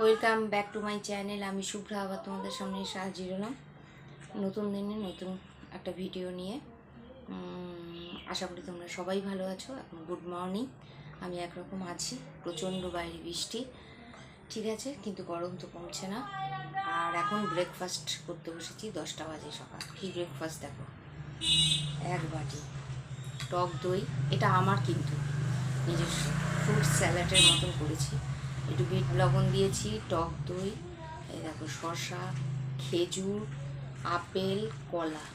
Welcome back to my channel. আমি শুভ্রা আবার তোমাদের সামনে এসে হাজির হলাম নতুন দিনে নতুন একটা ভিডিও নিয়ে। আশা করি তোমরা সবাই ভালো আছো। এখন গুড মর্নিং। আমি একরকম আছি, প্রচণ্ড বাইরে বৃষ্টি, ঠিক আছে, কিন্তু গরম তো কমছে না। আর এখন ব্রেকফাস্ট করতে বসেছি, 10টা বাজে সকাল। কী ব্রেকফাস্ট দেখো, এক বাটি টক দই, এটা আমার কিন্তু নিজস্ব ফ্রুট স্যালাডের মতন করেছি। একটু বিট লবণ দিয়েছি, টক দই, এই দেখো শসা, খেজুর, আপেল, কলা,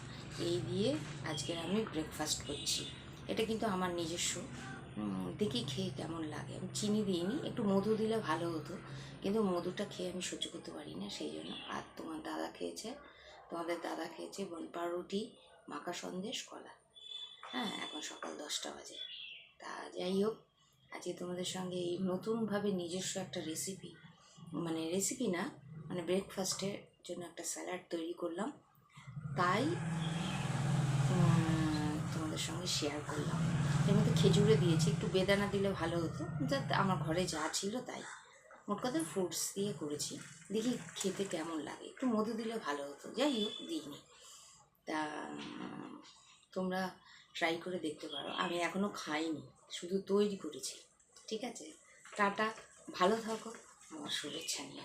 এই দিয়ে আজকের আমি ব্রেকফাস্ট করছি। এটা কিন্তু আমার নিজস্ব, দেখি খেয়ে কেমন লাগে। আমি চিনি দিইনি, একটু মধু দিলে ভালো হতো, কিন্তু মধুটা খেয়ে আমি সহ্য করতে পারি না, সেই জন্য। আর তোমাদের দাদা খেয়েছে পাউরুটি, মাখা সন্দেশ, কলা। হ্যাঁ, এখন সকাল 10টা বাজে। তা যাই হোক, আজকে তোমাদের সঙ্গে এই নতুনভাবে নিজস্ব একটা রেসিপি না, মানে ব্রেকফাস্টের জন্য একটা স্যালাড তৈরি করলাম, তাই তোমাদের সঙ্গে শেয়ার করলাম। এর মধ্যে খেজুরে দিয়েছি, একটু বেদানা দিলে ভালো হতো, আমার ঘরে যা ছিল তাই। মোট কথা ফ্রুটস দিয়ে করেছি, দেখি খেতে কেমন লাগে। একটু মধু দিলে ভালো হতো, যাই হোক দিইনি। তা তোমরা ট্রাই করে দেখতে পারো। আমি এখনও খাইনি, শুধু তৈরি করেছি, ঠিক আছে। টাটা, ভালো থাকো, আমার শুভেচ্ছা নিয়ে।